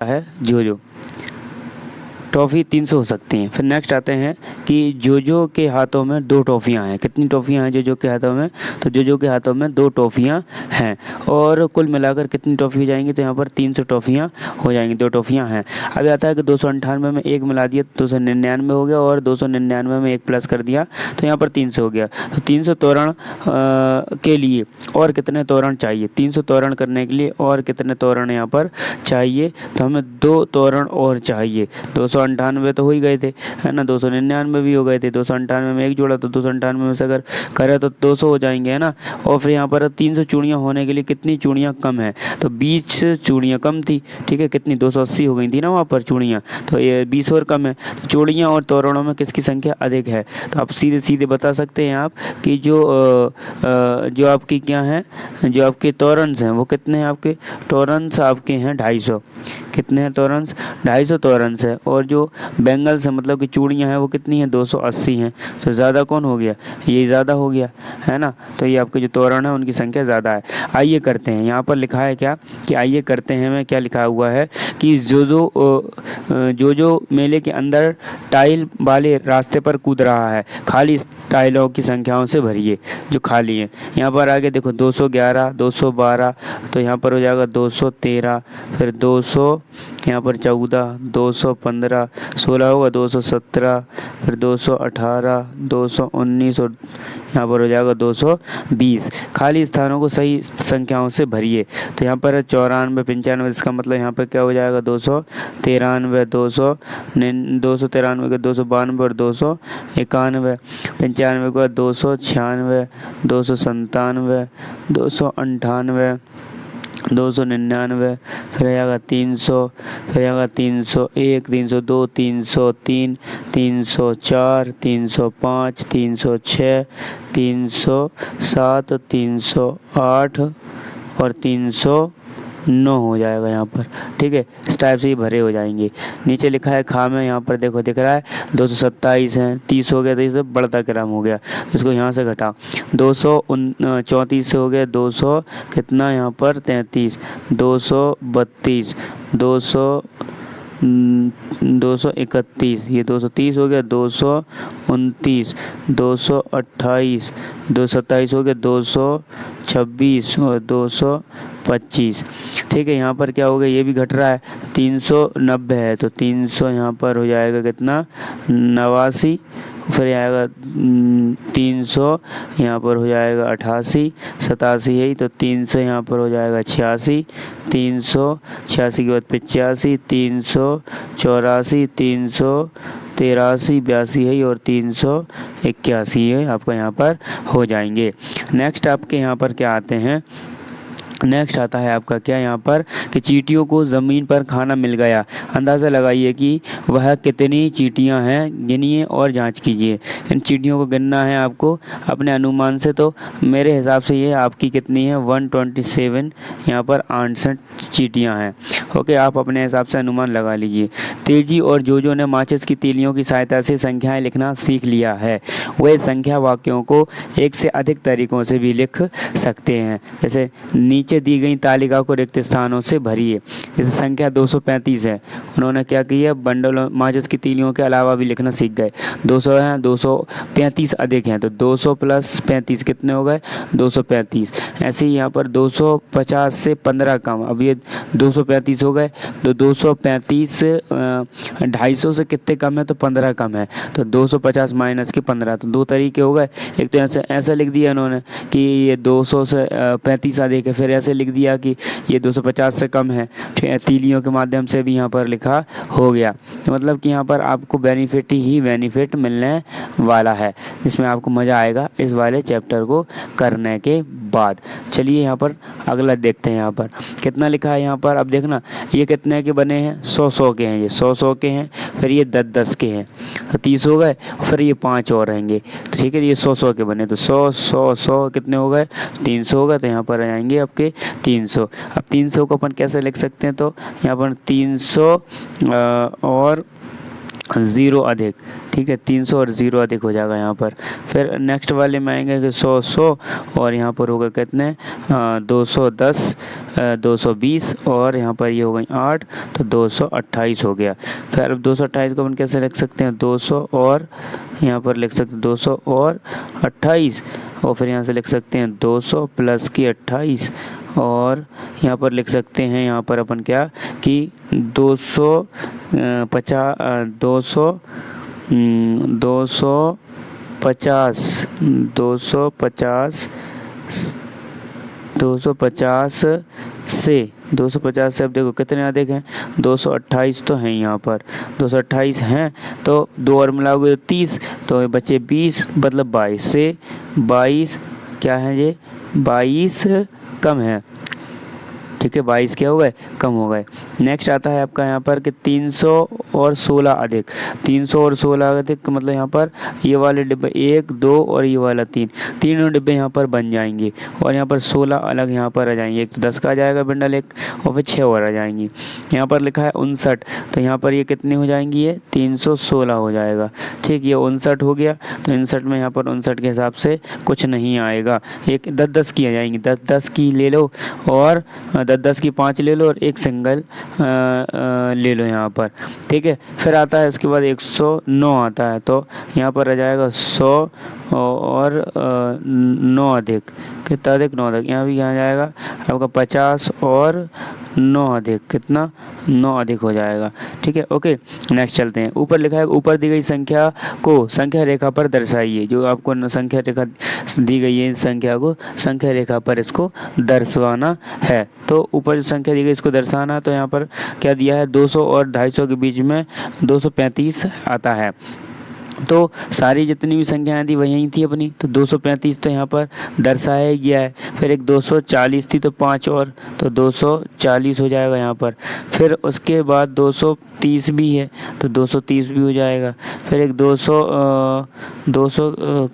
है जो टॉफ़ी 300 हो सकती हैं। फिर नेक्स्ट आते हैं कि जो के हाथों में 2 टॉफ़ियाँ हैं। कितनी टॉफ़ियाँ हैं जो के हाथों में? तो जो के हाथों में 2 टॉफ़ियाँ हैं और कुल मिलाकर कितनी टॉफ़ी हो जाएंगी? तो यहाँ पर 300 टॉफ़ियाँ हो जाएंगी, 2 टॉफ़ियाँ हैं। अभी आता है कि 298 में 1 मिला दिया तो 299 हो गया और 299 में 1 प्लस कर दिया तो यहाँ पर 300 हो गया। तो 300 तोरण के लिए और कितने तोरण चाहिए? 300 तोरण करने के लिए और कितने तोरण यहाँ पर चाहिए? तो हमें 2 तोरण और चाहिए। 298 तो हो ही गए थे, है ना, 299 भी हो गए थे। 298 में 1 जोड़ा तो 298 में से अगर करें तो 200 हो जाएंगे, है ना। और फिर यहाँ पर 300 चूड़ियाँ होने के लिए कितनी चूड़ियाँ कम है? तो 20 चूड़ियाँ कम थी, ठीक है। कितनी? 280 हो गई थी ना वहाँ पर चूड़ियाँ, तो ये 20 और कम है। तो चूड़ियाँ और तोरणों में किसकी संख्या अधिक है? तो आप सीधे सीधे बता सकते हैं आप कि जो आपकी क्या है, जो आपके तोरन्स हैं वो कितने हैं? आपके तोरन्स आपके हैं 250। कितने हैं तोरन्स? 250 तोरन्स है। और जो बैंगल्स है मतलब कि चूड़ियाँ हैं वो कितनी हैं? 280 हैं। तो ज़्यादा कौन हो गया? ये ज़्यादा हो गया, है ना। तो ये आपके जो तोरण है उनकी संख्या ज़्यादा है। आइए करते हैं, यहाँ पर लिखा है क्या कि आइए करते हैं में क्या लिखा हुआ है कि जो मेले के अंदर टाइल वाले रास्ते पर कूद रहा है, खाली टाइलों की संख्याओं से भरिए जो खाली है। यहाँ पर आगे देखो 211, 212, तो यहाँ पर हो जाएगा 213, फिर 200, यहाँ पर 14, 215, 16 होगा 217, फिर 218, 219 और यहाँ पर हो जाएगा 220। खाली स्थानों को सही संख्याओं से भरिए। तो यहाँ पर 94, 95, इसका मतलब यहाँ पर क्या हो जाएगा? 293, 293 का 292 और 291, 95 का 296, 297, 298, 299, फिर आएगा 300, फिर आएगा 301, 302, 303, 304, 305, 306, 307, 308 और 309 हो जाएगा यहाँ पर, ठीक है। इस टाइप से ही भरे हो जाएंगे। नीचे लिखा है खा में, यहाँ पर देखो दिख रहा है 227 है, 30 हो गया तो ये बढ़ता क्रम हो गया, इसको यहाँ से घटा 234 से हो गया 200 कितना यहाँ पर 33, 232, 231, ये 230 हो गया, 229, 228, 227 हो गया, 226 और 225, ठीक है। यहाँ पर क्या हो गया? ये भी घट रहा है, 390 है तो 300 यहाँ पर हो जाएगा कितना? 89, फिर आएगा 300 यहाँ पर हो जाएगा 88, 87 है तो 300 यहाँ पर हो जाएगा 86, 386 के बाद 85, 384, 383, 82 है और 381 है आपका यहाँ पर हो जाएंगे। नेक्स्ट आपके यहाँ पर क्या आते हैं? नेक्स्ट आता है आपका क्या यहाँ पर कि चींटियों को ज़मीन पर खाना मिल गया। अंदाज़ा लगाइए कि वह कितनी चींटियाँ हैं, गिनिए और जांच कीजिए। इन चींटियों को गिनना है आपको अपने अनुमान से। तो मेरे हिसाब से ये आपकी कितनी है? 127 यहाँ पर 68 चींटियाँ हैं। ओके, आप अपने हिसाब से अनुमान लगा लीजिए। तेजी और जोजो ने माचिस की तीलियों की सहायता से संख्याएँ लिखना सीख लिया है। वे संख्या वाक्यों को एक से अधिक तरीक़ों से भी लिख सकते हैं। जैसे नीचे दी गई तालिका को रिक्त स्थानों से भरिए। जैसे संख्या 235 है, उन्होंने क्या किया? बंडलों माचिस की तीलियों के अलावा भी लिखना सीख गए। 200 हैं, 235 अधिक हैं तो 200 प्लस 35 कितने हो गए? 235। ऐसे ही यहाँ पर 250 से 15 कम, अब ये 235 हो गए तो 235 250 से कितने कम है? तो 15 कम है, तो 250 माइनस के 15। तो 2 तरीके हो गए। एक तो ऐसा लिख दिया इन्होंने कि ये 200 से 35 अधिक है, फिर ऐसे लिख दिया कि ये 250 से कम है। तीलियों के माध्यम से भी यहाँ पर लिखा हो गया। तो मतलब कि यहाँ पर आपको बेनिफिट ही बेनिफिट मिलने वाला है, जिसमें आपको मज़ा आएगा इस वाले चैप्टर को करने के बाद। चलिए यहाँ पर अगला देखते हैं। यहाँ पर कितना लिखा है? यहाँ पर अब देखना, ये कितने के बने हैं? 100 के हैं, ये 100 के हैं, फिर ये 10 के हैं तो 30 हो गए, फिर ये 5 और रहेंगे तो ठीक है। ये 100 के बने तो 100 कितने हो गए? 300 हो गए, तो यहाँ पर आ जाएंगे आपके 300। अब 300 को अपन कैसे लिख सकते हैं? तो यहाँ पर 300 और ज़ीरो अधिक, ठीक है, 300 और ज़ीरो अधिक हो जाएगा यहाँ पर। फिर नेक्स्ट वाले में आएंगे कि 100 और यहाँ पर होगा कितने 210 220 और यहाँ पर ये हो गई 8 तो 228 हो गया। फिर अब 228 को अपन कैसे लिख सकते हैं 200 और यहाँ पर लिख सकते हैं 200 और 28 और फिर यहाँ से लिख सकते हैं 200 प्लस की 28 और यहाँ पर लिख सकते हैं यहाँ पर अपन क्या कि 250 से अब देखो कितने अधिक हैं 228 तो हैं यहाँ पर 228 हैं तो दो और मिलाओगे तो 30 तो बचे 20 मतलब 22 से 22 क्या है ये 22 कम है, ठीक है 22 क्या हो गए कम हो गए। नेक्स्ट आता है आपका यहाँ पर कि 300 और 16 अधिक, 300 और 16 अधिक मतलब यहाँ पर ये वाले डिब्बे 1 2 और ये वाला 3, तीनों डिब्बे यहाँ पर बन जाएंगे और यहाँ पर 16 अलग यहाँ पर आ जाएंगे। एक तो 10 का आ जाएगा बंडल एक और फिर 6 और आ जाएंगी। यहाँ पर लिखा है 59 तो यहाँ पर ये कितनी हो जाएंगी ये 316 हो जाएगा, ठीक ये 59 हो गया। तो 59 में यहाँ पर 59 के हिसाब से कुछ नहीं आएगा, एक 10-10 की आ जाएंगी, 10-10 की ले लो और 10-10 की 5 ले लो और एक सिंगल ले लो यहाँ पर, ठीक है। फिर आता है उसके बाद 109 आता है तो यहाँ पर आ जाएगा 100 और 9 अधिक, कितना अधिक 9 अधिक, यहाँ भी यहाँ जाएगा आपका 50 और 9 अधिक, कितना 9 अधिक हो जाएगा, ठीक है। ओके नेक्स्ट चलते हैं। ऊपर लिखा है ऊपर दी गई संख्या को संख्या रेखा पर दर्शाइए, जो आपको संख्या रेखा दी गई है संख्या को संख्या रेखा पर इसको दर्शाना है। तो ऊपर जो संख्या दी गई इसको दर्शाना है तो यहाँ पर क्या दिया है 200 और 250 के बीच में 235 आता है। तो सारी जितनी भी संख्याएं थी वही थी अपनी, तो 235 तो यहाँ पर दर्शाया गया है। फिर एक 240 थी तो 5 और तो 240 हो जाएगा यहाँ पर। फिर उसके बाद 230 भी है तो 230 भी हो जाएगा। फिर एक 200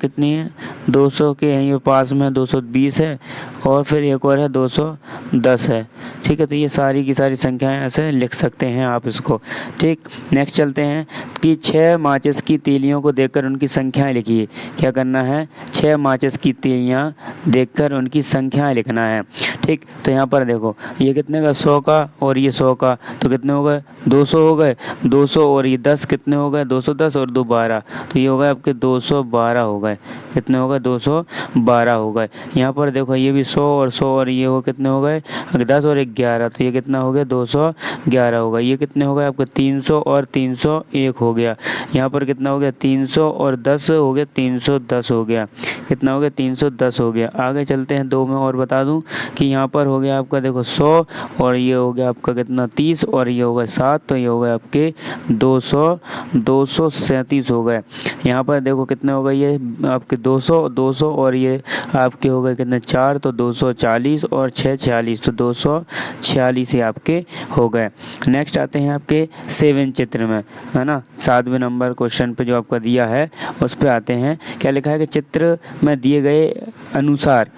कितनी है 200 के यहीं पास में 220 है और फिर एक और है 210 है, ठीक है। तो ये सारी की सारी संख्याएं ऐसे लिख सकते हैं आप इसको, ठीक। नेक्स्ट चलते हैं कि 6 माचिस की तीलियों को देखकर उनकी संख्याएं लिखिए। क्या करना है 6 माचिस की तीलियां देखकर उनकी संख्याएं लिखना है, ठीक। तो यहाँ पर देखो ये कितने का 100 का और ये 100 का तो कितने हो गए 200 हो गए, 200 और ये 10 कितने हो गए 210 और 2 12 तो ये हो गए आपके 212 हो गए, कितने हो गए 212 हो गए। यहाँ पर देखो ये भी 100 और 100 और ये हो कितने हो गए 10 और 11 तो ये कितना हो गया 211 हो गया। ये कितने हो गए आपके 300 और 301 हो गया। यहाँ पर कितना हो गया 300 और 10 हो गया 310 हो गया, कितना हो गया 310 हो गया। आगे चलते हैं 2 में और बता दूं कि यहाँ पर हो गया आपका देखो 100 और ये हो गया आपका कितना 30 और ये हो गया 7 तो ये हो गए आपके 237 हो गए। यहाँ पर देखो कितने हो गए ये आपके 200 और ये आपके हो गए कितने 4 तो 240 और 6 46 तो 246 ही आपके हो गए। नेक्स्ट आते हैं आपके 7 चित्र में, है ना 7वें नंबर क्वेश्चन पे जो आपका दिया है उस पे आते हैं। क्या लिखा है कि चित्र में दिए गए अनुसार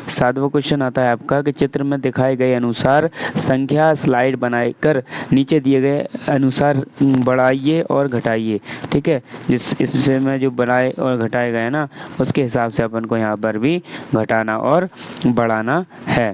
7वां क्वेश्चन आता है आपका कि चित्र में दिखाए गए अनुसार संख्या स्लाइड बनाकर नीचे दिए गए अनुसार बढ़ाइए और घटाइए, ठीक है। इससे में जो बढ़ाए और घटाए गए ना उसके हिसाब से अपन को यहाँ पर भी घटाना और बढ़ाना है।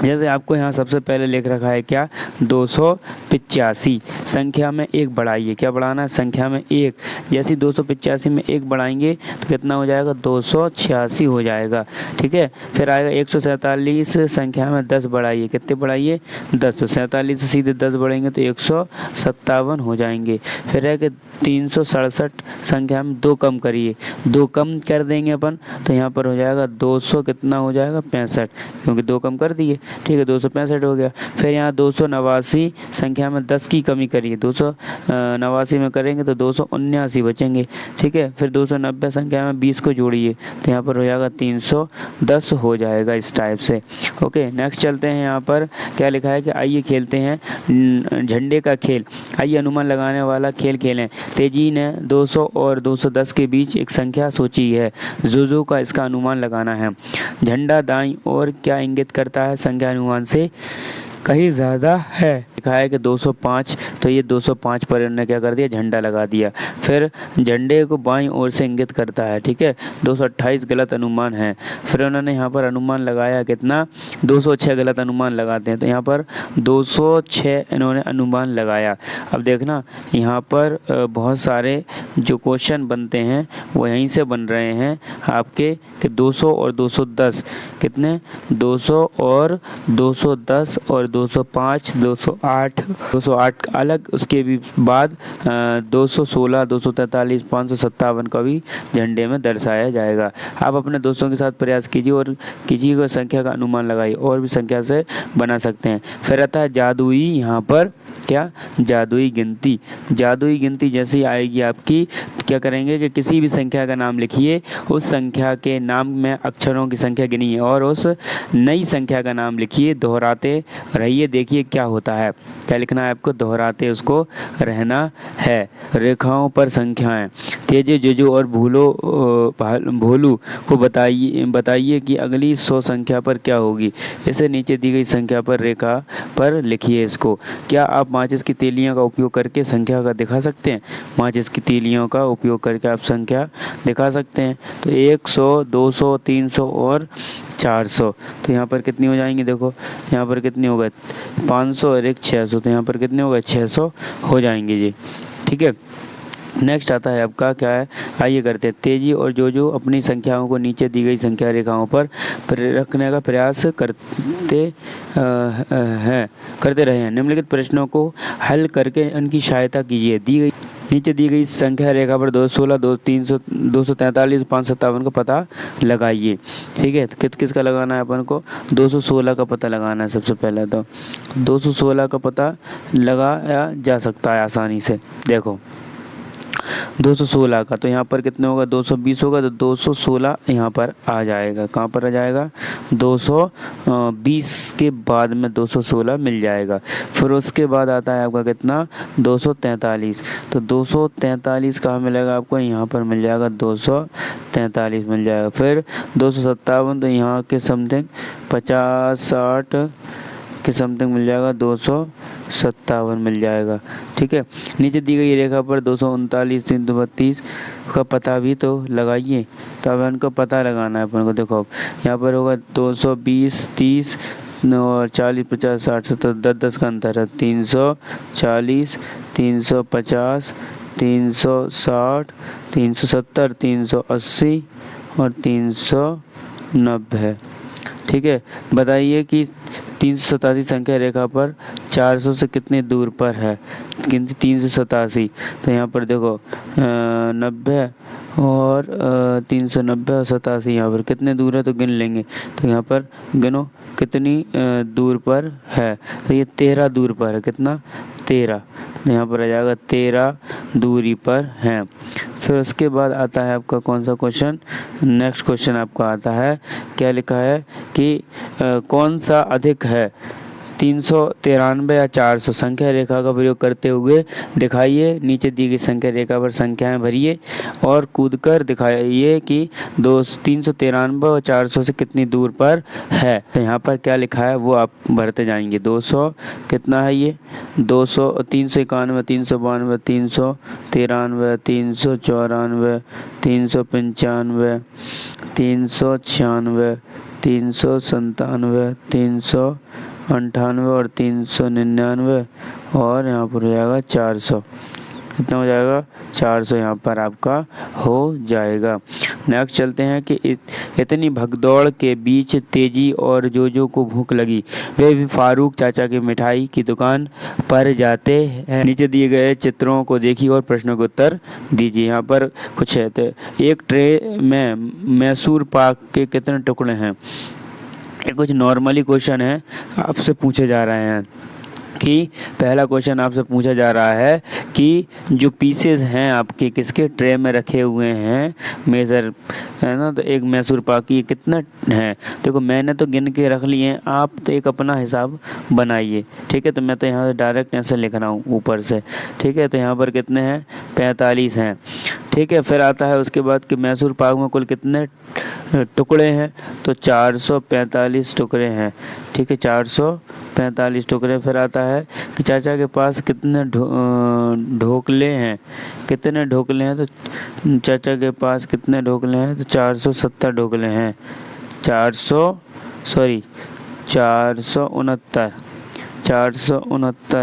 जैसे आपको यहाँ सबसे पहले लिख रखा है क्या 285 संख्या में 1 बढ़ाइए, क्या बढ़ाना है संख्या में 1, जैसे 285 में 1 बढ़ाएंगे तो कितना हो जाएगा 286 हो जाएगा, ठीक है। फिर आएगा 147 संख्या में 10 बढ़ाइए, कितने बढ़ाइए 10 तो 47 से सीधे 10 बढ़ेंगे तो 157 हो जाएंगे। फिर है कि 367 संख्या में 2 कम करिए, 2 कम कर देंगे अपन तो यहाँ पर हो जाएगा 200 कितना हो जाएगा 65 क्योंकि 2 कम कर दिए, ठीक है 265 हो गया। फिर यहाँ 289 संख्या में 10 की कमी करिए, 289 में करेंगे तो 279 बचेंगे, ठीक है। फिर 290 संख्या में 20 को जोड़िए तो यहाँ पर हो जाएगा 310 हो जाएगा इस टाइप से। ओके नेक्स्ट चलते हैं। यहाँ पर क्या लिखा है कि आइए खेलते हैं झंडे का खेल, आइए अनुमान लगाने वाला खेल खेलें। तेजी ने 200 और 210 के बीच एक संख्या सोची है, जो का इसका अनुमान लगाना है। झंडा दाईं ओर क्या इंगित करता है, संख्या अनुमान से कहीं ज़्यादा है। लिखा है कि 205, तो ये 205 पर इन्होंने क्या कर दिया, झंडा लगा दिया। फिर झंडे को बाईं ओर से इंगित करता है, ठीक है। 228 गलत अनुमान है। फिर उन्होंने यहाँ पर अनुमान लगाया कितना, 206 गलत अनुमान लगाते हैं, तो यहाँ पर 206 इन्होंने अनुमान लगाया। अब देखना यहाँ पर बहुत सारे जो क्वेश्चन बनते हैं वो यहीं से बन रहे हैं आपके, कि 200 और 210 कितने, 200 और 210 और 205, 208 अलग। उसके भी बाद 216, 243, 557 का भी झंडे में दर्शाया जाएगा। आप अपने दोस्तों के साथ प्रयास कीजिए और किसी को संख्या का अनुमान लगाइए, और भी संख्या से बना सकते हैं। फिर आता है जादुई, यहाँ पर क्या, जादुई गिनती। जादुई गिनती जैसी आएगी आपकी, तो क्या करेंगे कि किसी भी संख्या का नाम लिखिए, उस संख्या के नाम में अक्षरों की संख्या गिनिए और उस नई संख्या का नाम लिखिए, दोहराते रहिए, देखिए क्या होता है। क्या लिखना है आपको, दोहराते उसको रहना है। रेखाओं पर संख्याएं, तेजे, जोजो और भोलू को बताइए कि अगली 100 संख्या पर क्या होगी। इसे नीचे दी गई संख्या पर रेखा पर लिखिए इसको। क्या आप माचिस की तीलियों का उपयोग करके संख्या का दिखा सकते हैं? माचिस की तीलियों का उपयोग करके आप संख्या दिखा सकते हैं। तो 100, 200, 300 और 400, तो यहाँ पर कितनी हो जाएंगी, देखो यहाँ पर कितनी हो गए, 500 और एक 600, तो यहाँ पर कितने हो गए, 600 हो जाएंगे जी, ठीक है। नेक्स्ट आता है आपका क्या है, आइए करते हैं। तेजी और जोजो अपनी संख्याओं को नीचे दी गई संख्या रेखाओं पर रखने का प्रयास करते रहे हैं। निम्नलिखित प्रश्नों को हल करके उनकी सहायता कीजिए। नीचे दी गई संख्या रेखा पर 216, 243, 557 का पता लगाइए, ठीक है। तो किसका लगाना है अपन को, 216 का पता लगाना है। सबसे पहले तो 216 का पता लगाया जा सकता है आसानी से। देखो 216 का, तो यहाँ पर कितने होगा, 220 होगा, तो 216 यहाँ पर आ जाएगा। कहाँ पर आ जाएगा, 220 के बाद में 216 मिल जाएगा। फिर उसके बाद आता है आपका कितना, 243, तो 243 कहाँ मिलेगा आपको, यहाँ पर मिल जाएगा, 243 मिल जाएगा। फिर 257, तो यहाँ के समथिंग 50-60 के समथिंग मिल जाएगा, 257 मिल जाएगा, ठीक है। नीचे दी गई रेखा पर 239, 332 का पता भी तो लगाइए। तो अब इनको पता लगाना है अपन को। देखो यहाँ पर होगा 220, 30 और 40, 50, 60, 70, 10 का अंतर है, 340, 350, 360, 370, 380 और 390, ठीक है। बताइए कि 387 संख्या रेखा पर 400 से कितनी दूर पर है, गिनती 387। तो यहाँ पर देखो 90 और 390 और 87, यहाँ पर कितने दूर है तो गिन लेंगे। तो यहाँ पर गिनो कितनी दूर पर है, तो ये 13 दूर पर है। कितना, 13, यहाँ पर आ जाएगा 13 दूरी पर है। फिर उसके बाद आता है आपका कौन सा क्वेश्चन, नेक्स्ट क्वेश्चन आपका आता है, क्या लिखा है कि कौन सा अधिक है, 393 या 400। संख्या रेखा का प्रयोग करते हुए दिखाइए, नीचे दी गई संख्या रेखा पर संख्याएं भरिए और कूदकर दिखाइए कि 393 और 400 से कितनी दूर पर है। तो यहाँ पर क्या लिखा है वो आप भरते जाएंगे। 200 कितना है ये, 200, 391, 392, 393, 394, 395, 396, 397, 398 और 399 और यहाँ पर हो जाएगा 400। कितना हो जाएगा, 400 यहाँ पर आपका हो जाएगा। नेक्स्ट चलते हैं कि इतनी भगदौड़ के बीच तेजी और जोजो को भूख लगी, वे भी फारूक चाचा की मिठाई की दुकान पर जाते हैं। नीचे दिए गए चित्रों को देखिए और प्रश्नों के उत्तर दीजिए। यहाँ पर कुछ है, तो एक ट्रे में मैसूर पाक के कितने टुकड़े हैं। ये कुछ नॉर्मली क्वेश्चन है, आपसे पूछे जा रहे हैं कि पहला क्वेश्चन आपसे पूछा जा रहा है कि जो पीसेस हैं आपके किसके ट्रे में रखे हुए हैं, मेज़र है ना, तो एक मैसूर पाक की कितना है। देखो मैंने तो गिन के रख लिए हैं, आप तो एक अपना हिसाब बनाइए, ठीक है। तो मैं तो यहाँ से डायरेक्ट ऐसे लिख रहा हूँ ऊपर से, ठीक है। तो यहाँ पर कितने हैं, 45 हैं। ठीक है। फिर आता है उसके बाद कि मैसूर पाक में कुल कितने टुकड़े हैं, तो 445 टुकड़े हैं। ठीक है, 445 टुकड़े। फिर आता है कि चाचा के पास कितने ढोकले हैं, कितने ढोकले हैं, तो चाचा के पास कितने ढोकले हैं, तो 470 ढोकले हैं। 469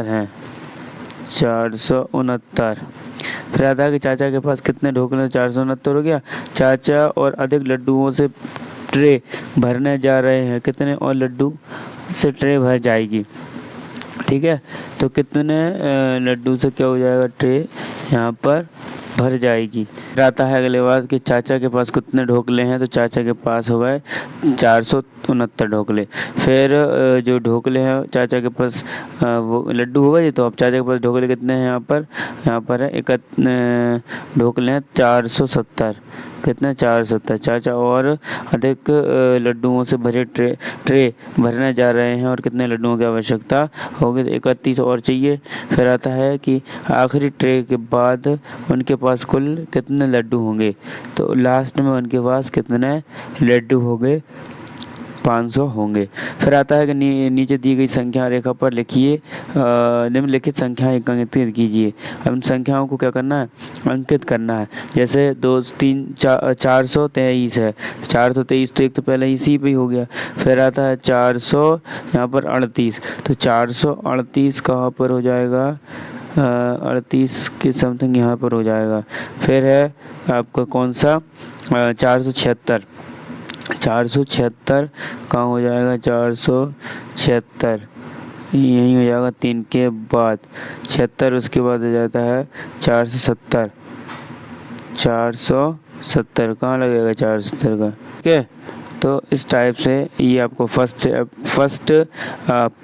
हैं, 469। फिर आता है कि चाचा के पास कितने ढोकले, 469 हो गया। चाचा और अधिक लड्डुओं से ट्रे भरने जा रहे हैं, कितने और लड्डू से ट्रे भर जाएगी। ठीक है, तो कितने लड्डू से क्या हो जाएगा, ट्रे यहाँ पर भर जाएगी। फिर आता है अगले बात कि चाचा के पास कितने ढोकले हैं, तो चाचा के पास हो गए 469 ढोकले। फिर जो ढोकले हैं चाचा के पास वो लड्डू हो गए, तो अब चाचा के पास ढोकले कितने हैं, यहाँ पर है ढोकले हैं 470। कितने, 470। चाचा और अधिक लड्डुओं से भरे ट्रे भरने जा रहे हैं और कितने लड्डुओं की आवश्यकता होगी, तो 31 और चाहिए। फिर आता है कि आखिरी ट्रे के बाद उनके पास कुल कितने लड्डू होंगे, तो लास्ट में उनके पास कितने लड्डू होंगे, 500 होंगे। फिर आता है कि नीचे दी गई संख्या रेखा पर लिखिए, निम्नलिखित संख्याएं अंकित कीजिए। अब इन संख्याओं को क्या करना है, अंकित करना है। जैसे 2 3 423 है, 423 तो एक तो पहले इसी पे ही हो गया। फिर आता है 400 यहाँ पर 38, तो 438 कहाँ पर हो जाएगा, 38 के समथिंग यहाँ पर हो जाएगा। फिर है आपका कौन सा, 476 कहाँ हो जाएगा, 476 यही हो जाएगा 3 के बाद 76। उसके बाद हो जाता है 470 कहाँ लगेगा, 470 का। ठीक है, तो इस टाइप से ये आपको फर्स्ट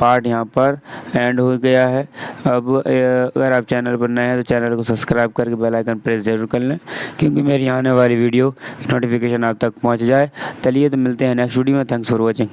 पार्ट यहाँ पर एंड हो गया है। अब अगर आप चैनल पर नए हैं तो चैनल को सब्सक्राइब करके बेल आइकन प्रेस जरूर कर लें, क्योंकि मेरी आने वाली वीडियो की नोटिफिकेशन आप तक पहुँच जाए। चलिए, तो मिलते हैं नेक्स्ट वीडियो में। Thanks for watching.